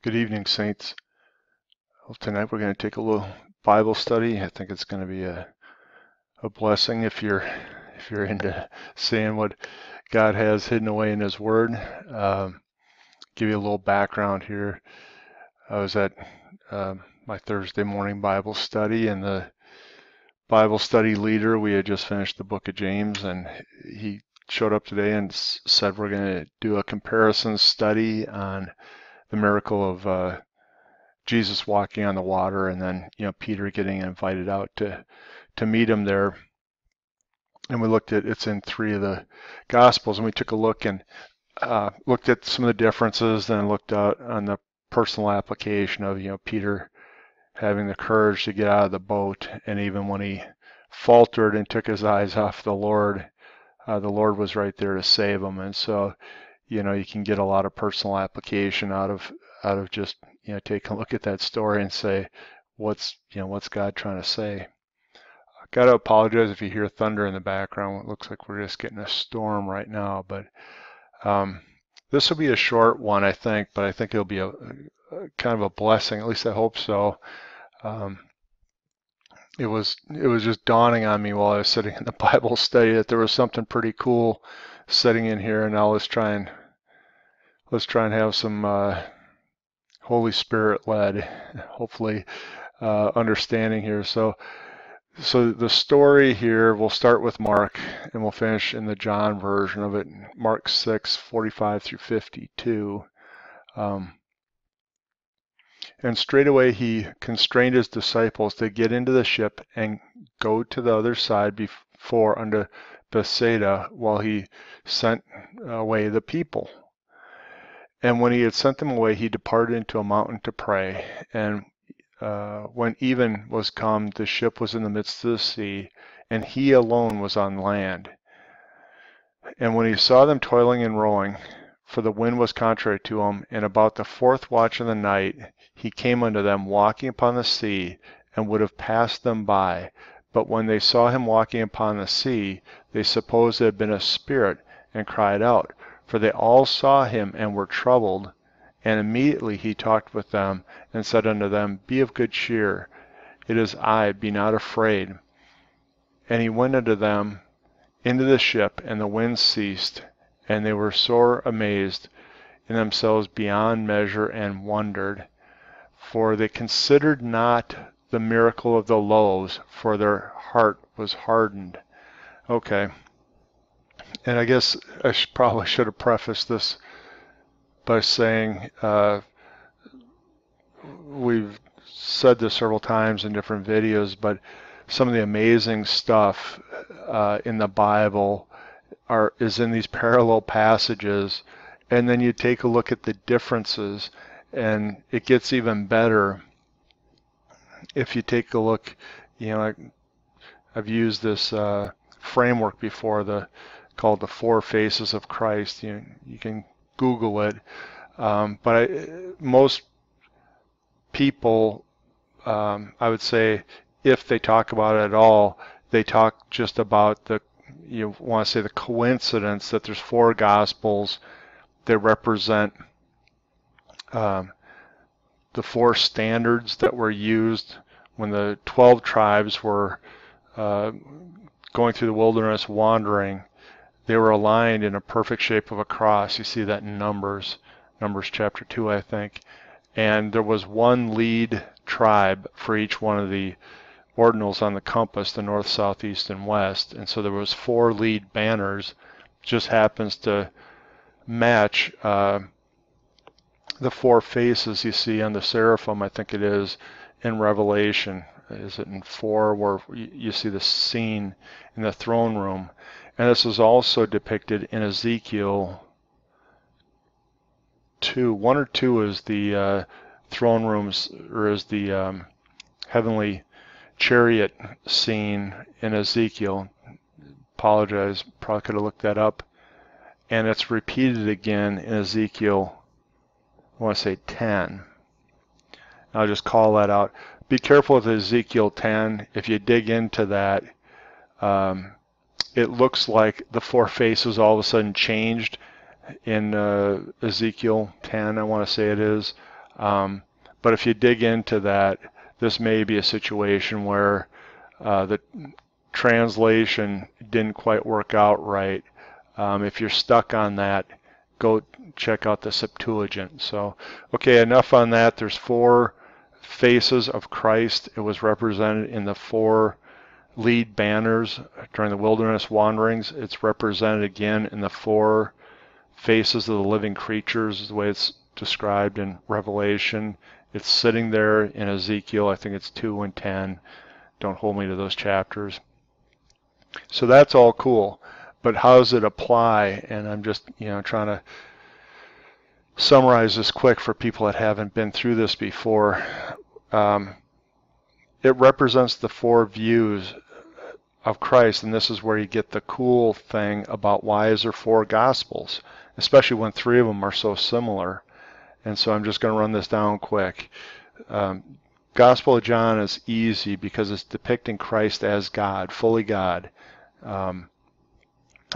Good evening, Saints. Well, tonight we're going to take a little Bible study. I think it's going to be a blessing if you're into seeing what God has hidden away in His Word. Give you a little background here. I was at my Thursday morning Bible study, and the Bible study leader, we had just finished the book of James, and he showed up today and said we're going to do a comparison study on the miracle of Jesus walking on the water, and then Peter getting invited out to meet him there. And we looked at it's in 3 of the Gospels, and we took a look and looked at some of the differences, then looked out on the personal application of Peter having the courage to get out of the boat, and even when he faltered and took his eyes off the Lord was right there to save him. And so you can get a lot of personal application out of just taking a look at that story and say, what's God trying to say? I gotta apologize if you hear thunder in the background. It looks like we're just getting a storm right now, but this will be a short one, I think, but I think it'll be a kind of a blessing. At least I hope so. It was just dawning on me while I was sitting in the Bible study that there was something pretty cool sitting in here, and now let's try and have some Holy Spirit led, hopefully, understanding here. So the story here, we'll start with Mark and we'll finish in the John version of it, Mark 6:45 through 52. And straightway he constrained his disciples to get into the ship and go to the other side before unto Bethsaida, while he sent away the people. And when he had sent them away, he departed into a mountain to pray. And when even was come, the ship was in the midst of the sea, and he alone was on land. And when he saw them toiling and rowing, for the wind was contrary to him, and about the 4th watch of the night, he came unto them walking upon the sea, and would have passed them by. But when they saw him walking upon the sea, they supposed it had been a spirit, and cried out. For they all saw him and were troubled. And immediately he talked with them, and said unto them, Be of good cheer, it is I, be not afraid. And he went unto them into the ship, and the wind ceased, and they were sore amazed in themselves beyond measure, and wondered. For they considered not the miracle of the loaves, for their heart was hardened. Okay. And I guess I probably should have prefaced this by saying we've said this several times in different videos, but some of the amazing stuff in the Bible is in these parallel passages, and then you take a look at the differences, and it gets even better if you take a look. I've used this framework before, called the 4 Faces of Christ. You can Google it, but most people, I would say, if they talk about it at all, they talk just about you want to say the coincidence that there's 4 Gospels that represent the 4 standards that were used when the 12 tribes were going through the wilderness wandering. They were aligned in a perfect shape of a cross. You see that in Numbers chapter 2, I think. And there was one lead tribe for each one of the ordinals on the compass, the north, south, east, and west. And so there was 4 lead banners. Just happens to match the 4 faces you see on the seraphim, I think it is, in Revelation. Is it in 4 where you see the scene in the throne room? And this is also depicted in Ezekiel 2. 1 or 2 is the throne rooms, or is the heavenly chariot scene in Ezekiel. Apologize, probably could have looked that up. And it's repeated again in Ezekiel, I want to say 10. I'll just call that out. Be careful with Ezekiel 10. If you dig into that, it looks like the 4 faces all of a sudden changed in Ezekiel 10, I want to say it is. But if you dig into that, this may be a situation where the translation didn't quite work out right. If you're stuck on that, go check out the Septuagint. So, okay, enough on that. There's 4 faces of Christ. It was represented in the 4 lead banners during the wilderness wanderings. It's represented again in the 4 faces of the living creatures, the way it's described in Revelation. It's sitting there in Ezekiel. I think it's 2 and 10. Don't hold me to those chapters. So that's all cool, but how does it apply? And I'm just, trying to summarize this quick for people that haven't been through this before. It represents the 4 views of Christ, and this is where you get the cool thing about why is there 4 Gospels, especially when 3 of them are so similar. And so I'm just going to run this down quick. Gospel of John is easy because it's depicting Christ as God, fully God. And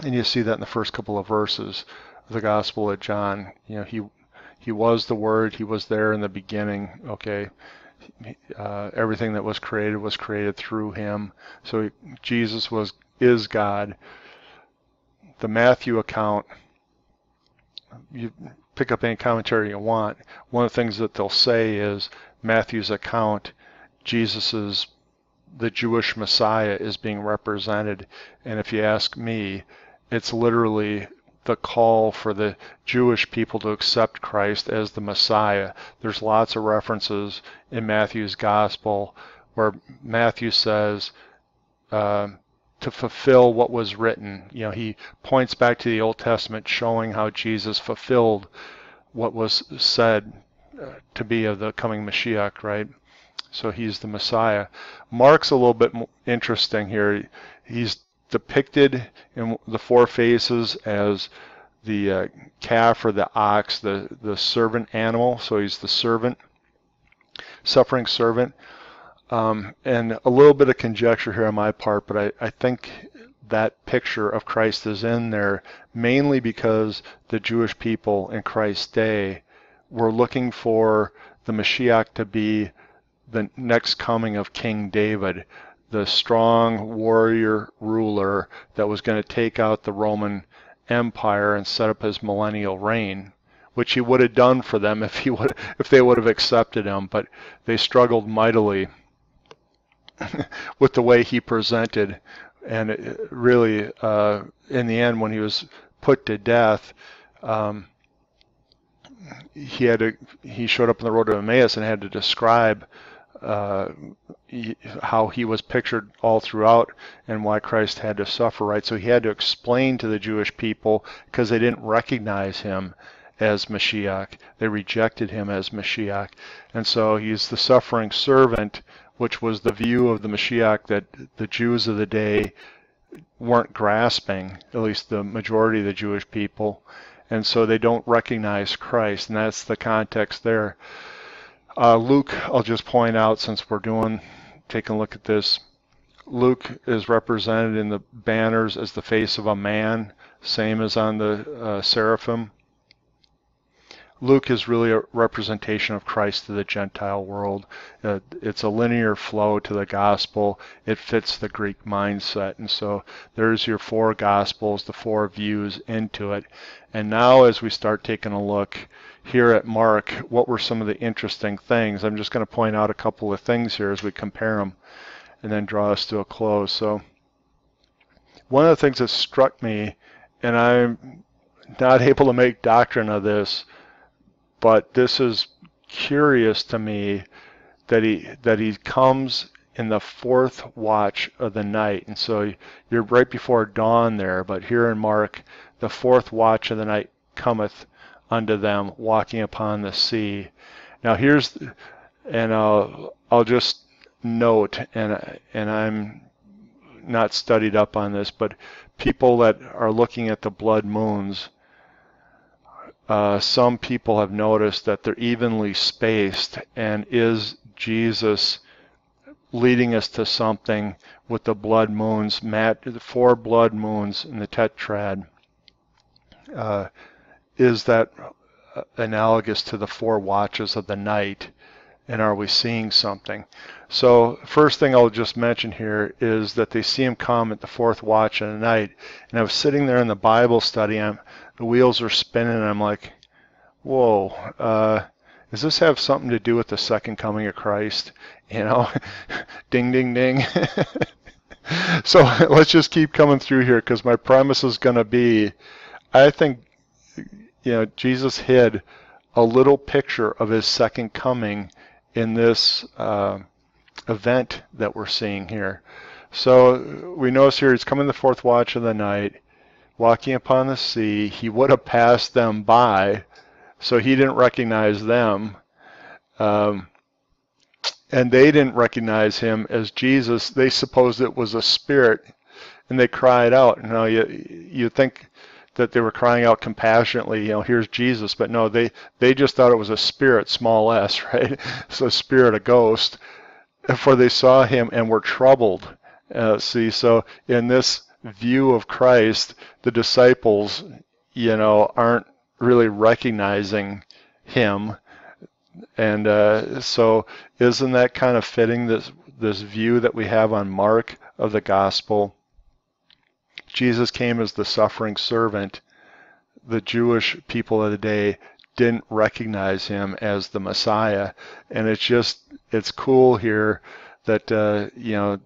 you see that in the first couple of verses of the Gospel of John. He was the Word. He was there in the beginning. Okay, everything that was created through him. So Jesus is God. The Matthew account, you pick up any commentary you want. One of the things that they'll say is Matthew's account, the Jewish Messiah is being represented. And if you ask me, it's literally the call for the Jewish people to accept Christ as the Messiah. There's lots of references in Matthew's gospel where Matthew says to fulfill what was written. He points back to the Old Testament showing how Jesus fulfilled what was said to be of the coming Mashiach, right? So he's the Messiah. Mark's a little bit interesting here. He's depicted in the 4 faces as the calf or the ox, the servant animal. So he's the servant, suffering servant. And a little bit of conjecture here on my part, but I think that picture of Christ is in there mainly because the Jewish people in Christ's day were looking for the Mashiach to be the next coming of King David, the strong warrior ruler that was going to take out the Roman Empire and set up his millennial reign, which he would have done for them if they would have accepted him, but they struggled mightily with the way he presented. And really, in the end, when he was put to death, he showed up on the road to Emmaus and had to describe how he was pictured all throughout and why Christ had to suffer, right? So he had to explain to the Jewish people because they didn't recognize him as Mashiach. They rejected him as Mashiach. And so he's the suffering servant, which was the view of the Mashiach that the Jews of the day weren't grasping, at least the majority of the Jewish people. And so they don't recognize Christ, and that's the context there. Luke, I'll just point out, since we're taking a look at this, Luke is represented in the banners as the face of a man, same as on the seraphim. Luke is really a representation of Christ to the Gentile world. It's a linear flow to the gospel. It fits the Greek mindset. And so there's your 4 gospels, the 4 views into it. And now as we start taking a look here at Mark, what were some of the interesting things? I'm just going to point out a couple of things here as we compare them and then draw us to a close. So one of the things that struck me, and I'm not able to make doctrine of this, but this is curious to me, that he comes in the 4th watch of the night. And so you're right before dawn there, but here in Mark, the 4th watch of the night cometh unto them, walking upon the sea. Now I'll just note, and I'm not studied up on this, but people that are looking at the blood moons, some people have noticed that they're evenly spaced, and is Jesus leading us to something with the blood moons, the 4 blood moons in the tetrad? Is that analogous to the 4 watches of the night? And are we seeing something? So first thing I'll just mention here is that they see him come at the 4th watch of the night. And I was sitting there in the Bible study, the wheels are spinning, and I'm like, whoa, does this have something to do with the second coming of Christ? You know, ding, ding, ding. So let's just keep coming through here, because my premise is going to be, I think, Jesus hid a little picture of his second coming in this event that we're seeing here. So we notice here he's coming the 4th watch of the night, walking upon the sea. He would have passed them by, so he didn't recognize them. And they didn't recognize him as Jesus. They supposed it was a spirit, and they cried out. Now, you think that they were crying out compassionately, here's Jesus, but no, they just thought it was a spirit, small s, right? So a spirit, a ghost, for they saw him and were troubled. So in this view of Christ, the disciples, aren't really recognizing him. And so isn't that kind of fitting, this view that we have on Mark of the gospel? Jesus came as the suffering servant. The Jewish people of the day didn't recognize him as the Messiah. And it's cool here that,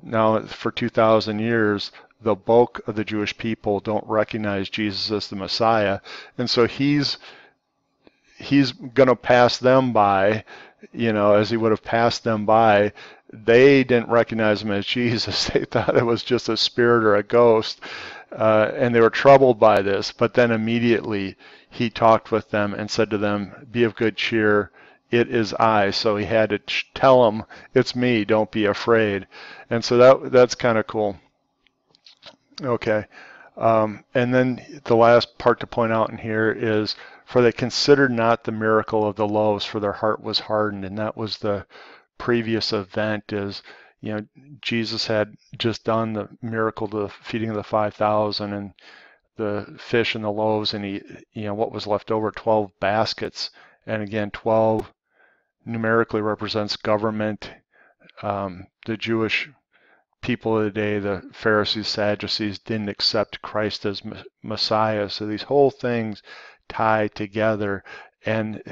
now for 2,000 years, the bulk of the Jewish people don't recognize Jesus as the Messiah. And so he's going to pass them by, as he would have passed them by. They didn't recognize him as Jesus. They thought it was just a spirit or a ghost, and they were troubled by this. But then immediately he talked with them and said to them, be of good cheer, it is I. So he had to tell them, it's me, don't be afraid. And so that's kind of cool. Okay. And then the last part to point out in here is, for they considered not the miracle of the loaves, for their heart was hardened. And that was the previous event, is, Jesus had just done the miracle, the feeding of the 5,000 and the fish and the loaves, and he, what was left over, 12 baskets. And again, 12 numerically represents government. The Jewish people of the day, the Pharisees, Sadducees, didn't accept Christ as Messiah. So these whole things tie together, and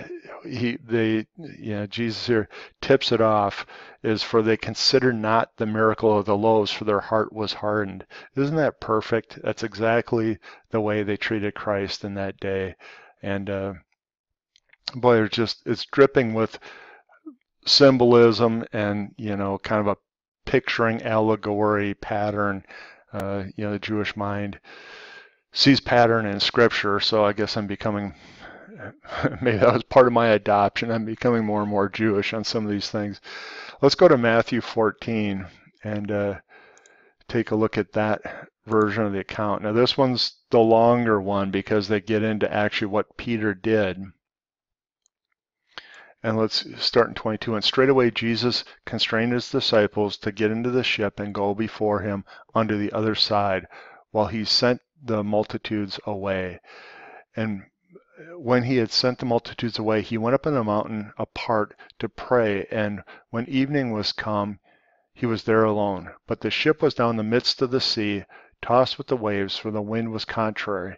Jesus here tips it off, is for they consider not the miracle of the loaves, for their heart was hardened. Isn't that perfect? That's exactly the way they treated Christ in that day. And boy, it's dripping with symbolism and kind of a picturing, allegory, pattern. The Jewish mind sees pattern in Scripture, so I guess I'm becoming, maybe that was part of my adoption, I'm becoming more and more Jewish on some of these things. Let's go to Matthew 14 and take a look at that version of the account. Now this one's the longer one because they get into actually what Peter did. And let's start in 22. And straightway Jesus constrained his disciples to get into the ship and go before him unto the other side, while he sent the multitudes away. And when he had sent the multitudes away, he went up on the mountain apart to pray. And when evening was come, he was there alone. But the ship was now in the midst of the sea, tossed with the waves, for the wind was contrary.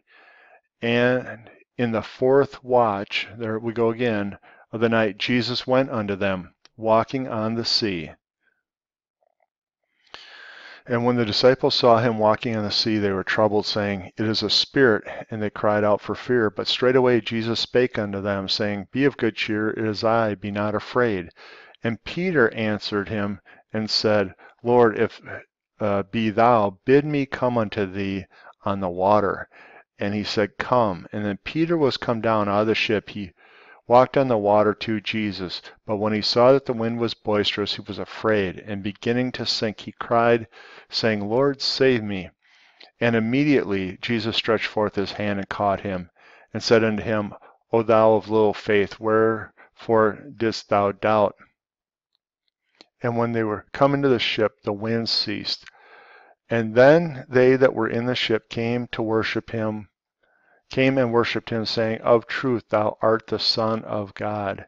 And in the 4th watch, there we go again, of the night, Jesus went unto them, walking on the sea. And when the disciples saw him walking on the sea, they were troubled, saying, it is a spirit, and they cried out for fear. But straightway Jesus spake unto them, saying, be of good cheer, it is I, be not afraid. And Peter answered him and said, Lord, if be thou, bid me come unto thee on the water. And he said, come. And then Peter was come down out of the ship. He walked on the water to Jesus. But when he saw that the wind was boisterous, he was afraid, and beginning to sink, he cried, saying, Lord, save me. And immediately Jesus stretched forth his hand and caught him, and said unto him, O thou of little faith, wherefore didst thou doubt? And when they were come into the ship, the wind ceased. And then they that were in the ship came to worship him came and worshipped him, saying, "Of truth, thou art the Son of God."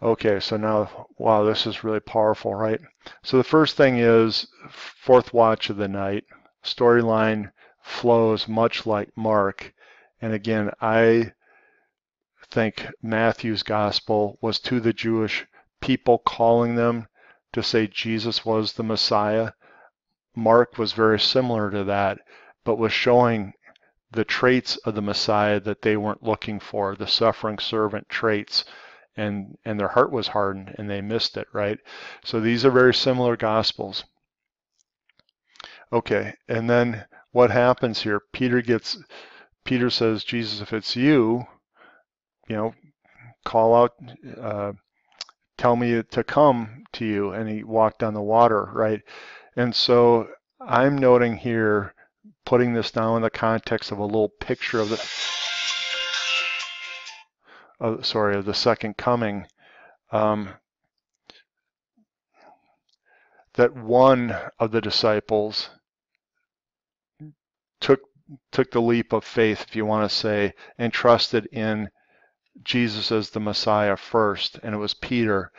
Okay, so now, wow, this is really powerful, right? So the first thing is fourth watch of the night. Storyline flows much like Mark. And again, I think Matthew's gospel was to the Jewish people, calling them to say Jesus was the Messiah. Mark was very similar to that, but was showing the traits of the Messiah that they weren't looking for, the suffering servant traits, and their heart was hardened and they missed it, right? So these are very similar gospels. Okay, and then what happens here? Peter says, Jesus, if it's you, call out, tell me to come to you. And he walked on the water, right? And so I'm noting here, putting this down in the context of a little picture of the second coming, that one of the disciples took the leap of faith, if you want to say, and trusted in Jesus as the Messiah first, and it was Peter,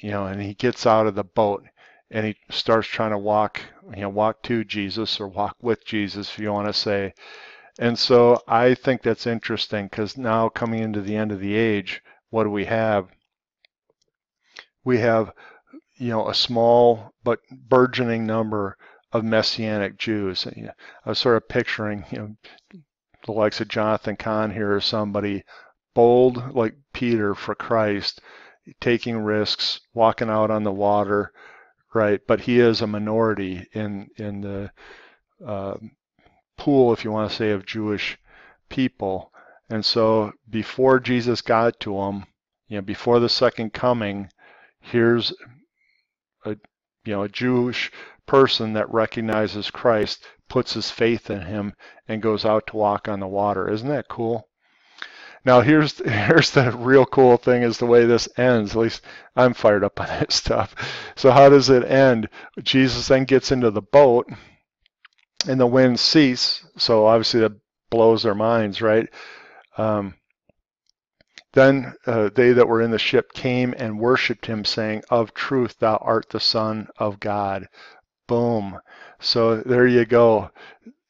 and he gets out of the boat and he starts trying to walk to Jesus, or walk with Jesus, if you want to say. And so I think that's interesting, because now coming into the end of the age, what do we have? We have, a small but burgeoning number of Messianic Jews. I was sort of picturing, the likes of Jonathan Cahn here, or somebody bold like Peter for Christ, taking risks, walking out on the water, right? But he is a minority in the pool, if you want to say, of Jewish people. And so before Jesus got to him, before the second coming, here's a Jewish person that recognizes Christ, puts his faith in him, and goes out to walk on the water. Isn't that cool? Now here's the real cool thing, is the way this ends. At least I'm fired up on this stuff. So how does it end? Jesus then gets into the boat, and the wind ceases. So obviously that blows their minds, right? Then they that were in the ship came and worshipped him, saying, "Of truth, thou art the Son of God." Boom. So there you go.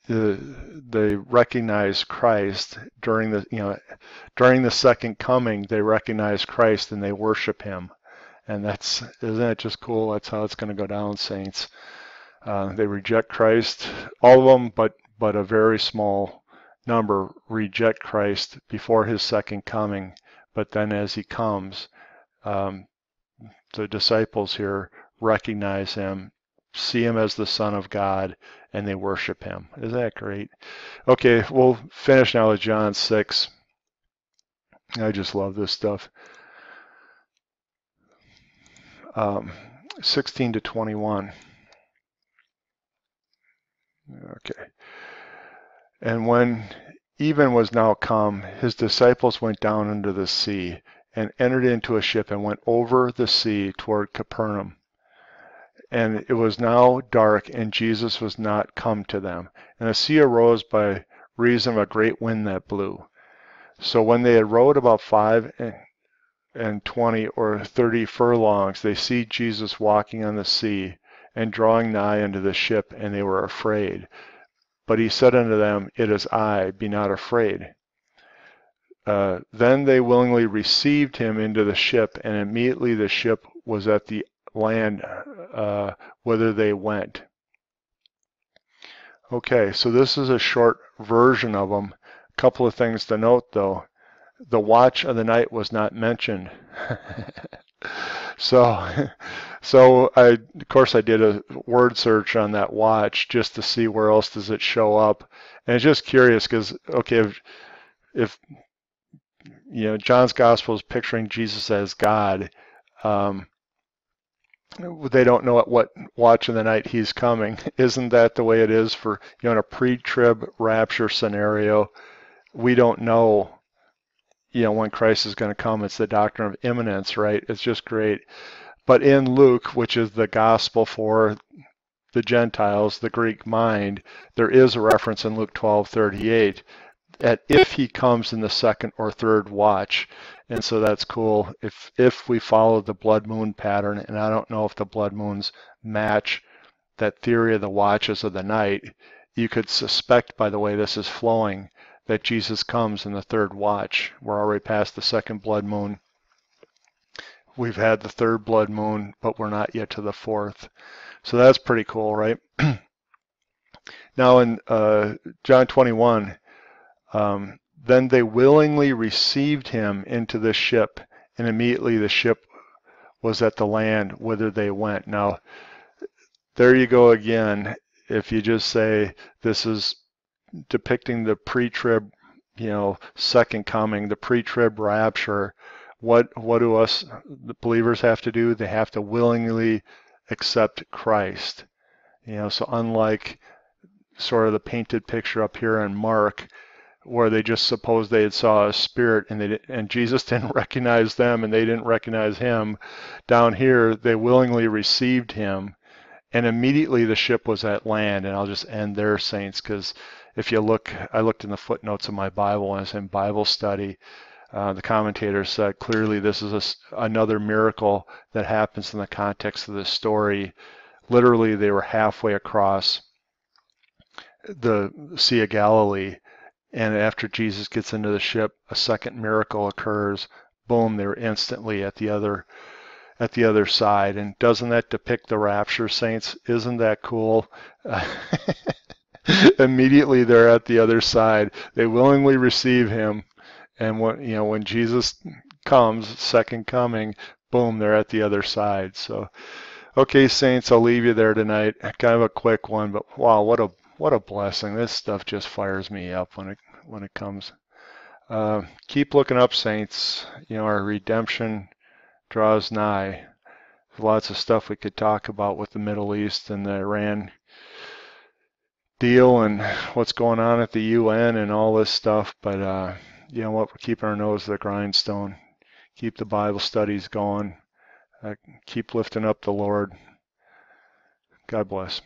They recognize Christ during the second coming. They recognize Christ and they worship him, and isn't that just cool? That's how it's going to go down, saints. They reject Christ, all of them, but a very small number reject Christ before his second coming. But then as he comes, the disciples here recognize him, see him as the Son of God, and they worship him. Isn't that great? Okay, we'll finish now with John 6. I just love this stuff. 16 to 21. Okay. And when even was now come, his disciples went down into the sea, and entered into a ship, and went over the sea toward Capernaum. And it was now dark, and Jesus was not come to them. And the sea arose by reason of a great wind that blew. So when they had rowed about 25 or 30 furlongs, they see Jesus walking on the sea, and drawing nigh unto the ship, and they were afraid. But he said unto them, "It is I, be not afraid." Then they willingly received him into the ship, and immediately the ship was at the land whither they went. Okay, so this is a short version of them. A couple of things to note, though. The watch of the night was not mentioned. So of course I did a word search on that watch just to see where else does it show up. And it's just curious, because, okay, if John's gospel is picturing Jesus as God, they don't know at what watch of the night he's coming. Isn't that the way it is for, in a pre-trib rapture scenario? We don't know, when Christ is going to come. It's the doctrine of imminence, right? It's just great. But in Luke, which is the gospel for the Gentiles, the Greek mind, there is a reference in Luke 12:38 at if he comes in the second or third watch. And so that's cool if we follow the blood moon pattern, and I don't know if the blood moons match that theory of the watches of the night. You could suspect by the way this is flowing that Jesus comes in the third watch. We're already past the second blood moon. We've had the third blood moon, but we're not yet to the fourth. So that's pretty cool, right? Now in John 21, then they willingly received him into the ship, and immediately the ship was at the land whither they went. Now, there you go again. If you just say this is depicting the pre-trib, second coming, the pre-trib rapture, what do us the believers have to do? They have to willingly accept Christ. So unlike sort of the painted picture up here in Mark, where they just supposed they had saw a spirit and Jesus didn't recognize them and they didn't recognize him, down here they willingly received him, and immediately the ship was at land. And I'll just end there, saints, because if you look, I looked in the footnotes of my Bible and it's in Bible study. The commentator said clearly this is another miracle that happens in the context of this story. Literally, they were halfway across the Sea of Galilee, and after Jesus gets into the ship, a second miracle occurs. Boom, they're instantly at the other side. And doesn't that depict the rapture, saints? Isn't that cool? Immediately they're at the other side. They willingly receive him, and when Jesus comes, second coming, boom, they're at the other side. So, okay, saints, I'll leave you there tonight. Kind of a quick one, but wow, what a blessing. This stuff just fires me up when it comes. Keep looking up, saints. Our redemption draws nigh. There's lots of stuff we could talk about with the Middle East and the Iran deal and what's going on at the UN and all this stuff, but you know what? We're keeping our nose to the grindstone. Keep the Bible studies going. Keep lifting up the Lord. God bless.